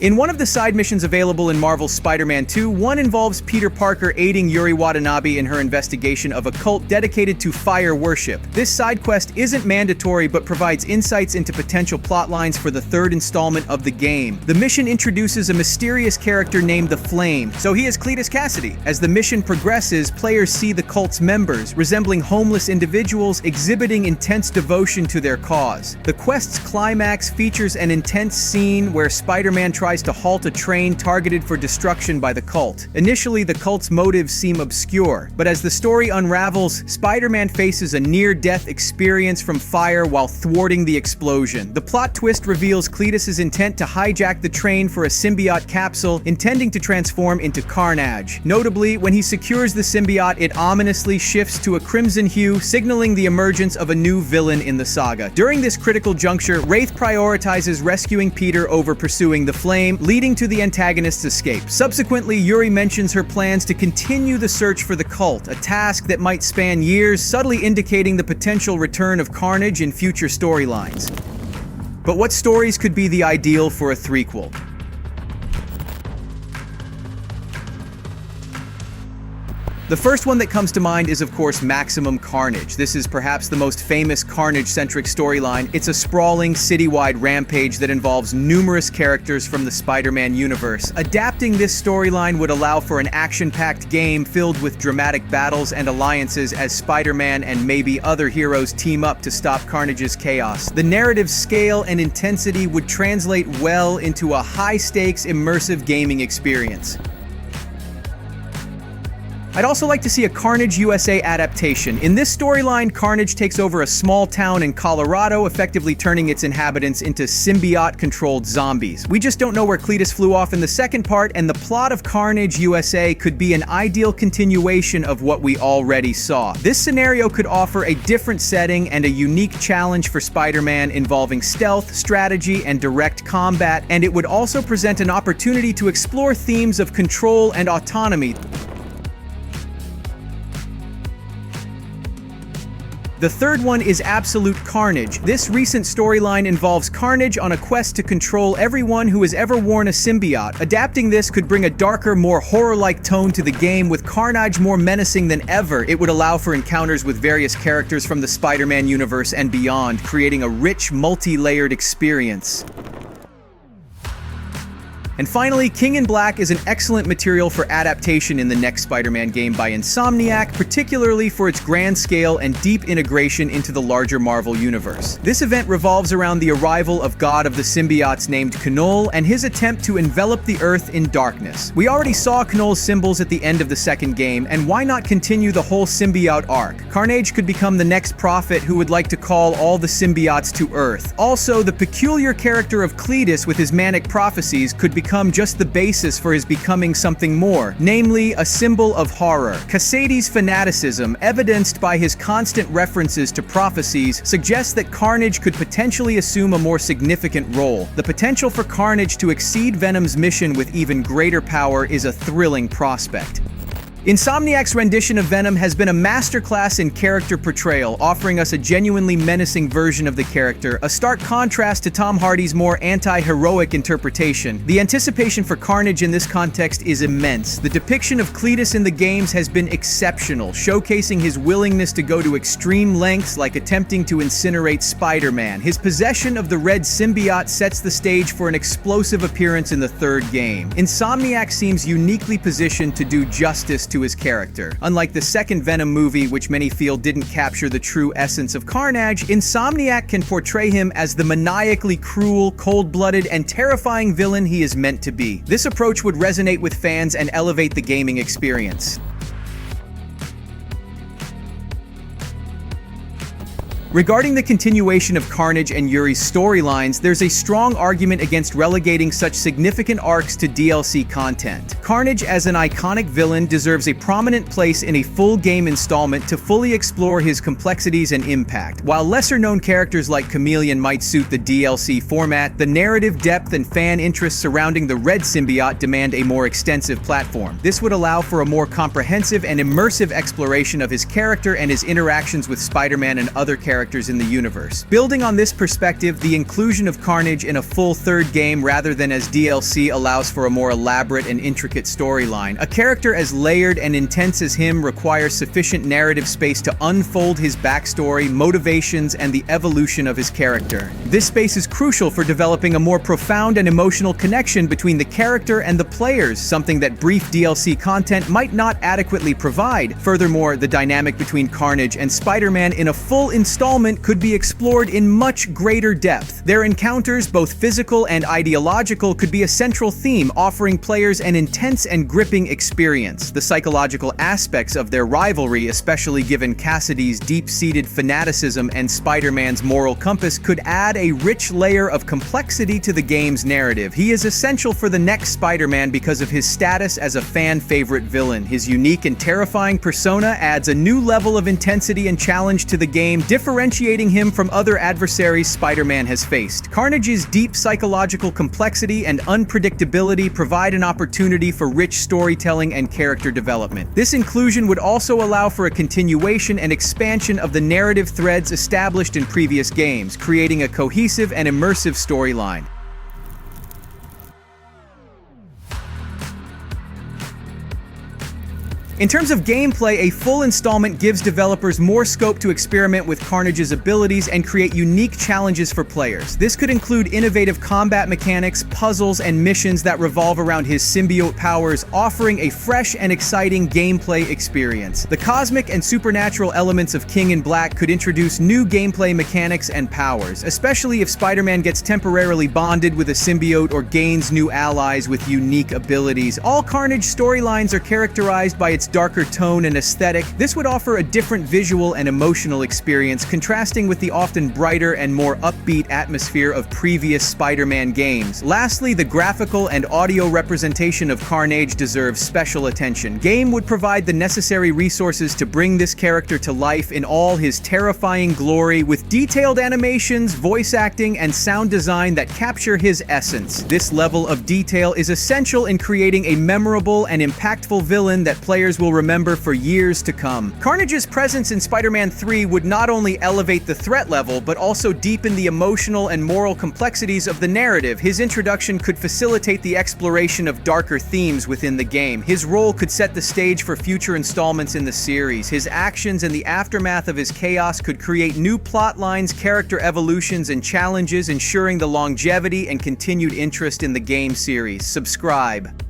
In one of the side missions available in Marvel's Spider-Man 2, one involves Peter Parker aiding Yuri Watanabe in her investigation of a cult dedicated to fire worship. This side quest isn't mandatory but provides insights into potential plotlines for the third installment of the game. The mission introduces a mysterious character named the Flame, so he is Cletus Kasady. As the mission progresses, players see the cult's members, resembling homeless individuals exhibiting intense devotion to their cause. The quest's climax features an intense scene where Spider-Man tries to halt a train targeted for destruction by the cult. Initially, the cult's motives seem obscure, but as the story unravels, Spider-Man faces a near-death experience from fire while thwarting the explosion. The plot twist reveals Cletus's intent to hijack the train for a symbiote capsule, intending to transform into Carnage. Notably, when he secures the symbiote, it ominously shifts to a crimson hue, signaling the emergence of a new villain in the saga. During this critical juncture, Wraith prioritizes rescuing Peter over pursuing the Flame, leading to the antagonist's escape. Subsequently, Yuri mentions her plans to continue the search for the cult, a task that might span years, subtly indicating the potential return of Carnage in future storylines. But what stories could be the ideal for a threequel? The first one that comes to mind is, of course, Maximum Carnage. This is perhaps the most famous Carnage-centric storyline. It's a sprawling, citywide rampage that involves numerous characters from the Spider-Man universe. Adapting this storyline would allow for an action-packed game filled with dramatic battles and alliances as Spider-Man and maybe other heroes team up to stop Carnage's chaos. The narrative scale and intensity would translate well into a high-stakes, immersive gaming experience. I'd also like to see a Carnage USA adaptation. In this storyline, Carnage takes over a small town in Colorado, effectively turning its inhabitants into symbiote-controlled zombies. We just don't know where Cletus flew off in the second part, and the plot of Carnage USA could be an ideal continuation of what we already saw. This scenario could offer a different setting and a unique challenge for Spider-Man involving stealth, strategy, and direct combat, and it would also present an opportunity to explore themes of control and autonomy. The third one is Absolute Carnage. This recent storyline involves Carnage on a quest to control everyone who has ever worn a symbiote. Adapting this could bring a darker, more horror-like tone to the game, with Carnage more menacing than ever. It would allow for encounters with various characters from the Spider-Man universe and beyond, creating a rich, multi-layered experience. And finally, King in Black is an excellent material for adaptation in the next Spider-Man game by Insomniac, particularly for its grand scale and deep integration into the larger Marvel universe. This event revolves around the arrival of God of the Symbiotes named Knoll and his attempt to envelop the Earth in darkness. We already saw Knoll's symbols at the end of the second game, and why not continue the whole symbiote arc? Carnage could become the next prophet who would like to call all the symbiotes to Earth. Also, the peculiar character of Cletus with his manic prophecies could become just the basis for his becoming something more, namely a symbol of horror. Kasady's fanaticism, evidenced by his constant references to prophecies, suggests that Carnage could potentially assume a more significant role. The potential for Carnage to exceed Venom's mission with even greater power is a thrilling prospect. Insomniac's rendition of Venom has been a masterclass in character portrayal, offering us a genuinely menacing version of the character, a stark contrast to Tom Hardy's more anti-heroic interpretation. The anticipation for Carnage in this context is immense. The depiction of Cletus in the games has been exceptional, showcasing his willingness to go to extreme lengths like attempting to incinerate Spider-Man. His possession of the red symbiote sets the stage for an explosive appearance in the third game. Insomniac seems uniquely positioned to do justice to his character. Unlike the second Venom movie, which many feel didn't capture the true essence of Carnage, Insomniac can portray him as the maniacally cruel, cold-blooded, and terrifying villain he is meant to be. This approach would resonate with fans and elevate the gaming experience. Regarding the continuation of Carnage and Yuri's storylines, there's a strong argument against relegating such significant arcs to DLC content. Carnage as an iconic villain deserves a prominent place in a full game installment to fully explore his complexities and impact. While lesser-known characters like Chameleon might suit the DLC format, the narrative depth and fan interest surrounding the Red Symbiote demand a more extensive platform. This would allow for a more comprehensive and immersive exploration of his character and his interactions with Spider-Man and other characters characters in the universe. Building on this perspective, the inclusion of Carnage in a full third game rather than as DLC allows for a more elaborate and intricate storyline. A character as layered and intense as him requires sufficient narrative space to unfold his backstory, motivations, and the evolution of his character. This space is crucial for developing a more profound and emotional connection between the character and the players, something that brief DLC content might not adequately provide. Furthermore, the dynamic between Carnage and Spider-Man in a full installment could be explored in much greater depth. Their encounters, both physical and ideological, could be a central theme, offering players an intense and gripping experience. The psychological aspects of their rivalry, especially given Kasady's deep-seated fanaticism and Spider-Man's moral compass, could add a rich layer of complexity to the game's narrative. He is essential for the next Spider-Man because of his status as a fan-favorite villain. His unique and terrifying persona adds a new level of intensity and challenge to the game, differentiating him from other adversaries Spider-Man has faced. Carnage's deep psychological complexity and unpredictability provide an opportunity for rich storytelling and character development. This inclusion would also allow for a continuation and expansion of the narrative threads established in previous games, creating a cohesive and immersive storyline. In terms of gameplay, a full installment gives developers more scope to experiment with Carnage's abilities and create unique challenges for players. This could include innovative combat mechanics, puzzles, and missions that revolve around his symbiote powers, offering a fresh and exciting gameplay experience. The cosmic and supernatural elements of King in Black could introduce new gameplay mechanics and powers, especially if Spider-Man gets temporarily bonded with a symbiote or gains new allies with unique abilities. All Carnage storylines are characterized by its darker tone and aesthetic. This would offer a different visual and emotional experience, contrasting with the often brighter and more upbeat atmosphere of previous Spider-Man games. Lastly, the graphical and audio representation of Carnage deserves special attention. Game would provide the necessary resources to bring this character to life in all his terrifying glory, with detailed animations, voice acting, and sound design that capture his essence. This level of detail is essential in creating a memorable and impactful villain that players will remember for years to come. Carnage's presence in Spider-Man 3 would not only elevate the threat level, but also deepen the emotional and moral complexities of the narrative. His introduction could facilitate the exploration of darker themes within the game. His role could set the stage for future installments in the series. His actions and the aftermath of his chaos could create new plot lines, character evolutions, and challenges, ensuring the longevity and continued interest in the game series. Subscribe.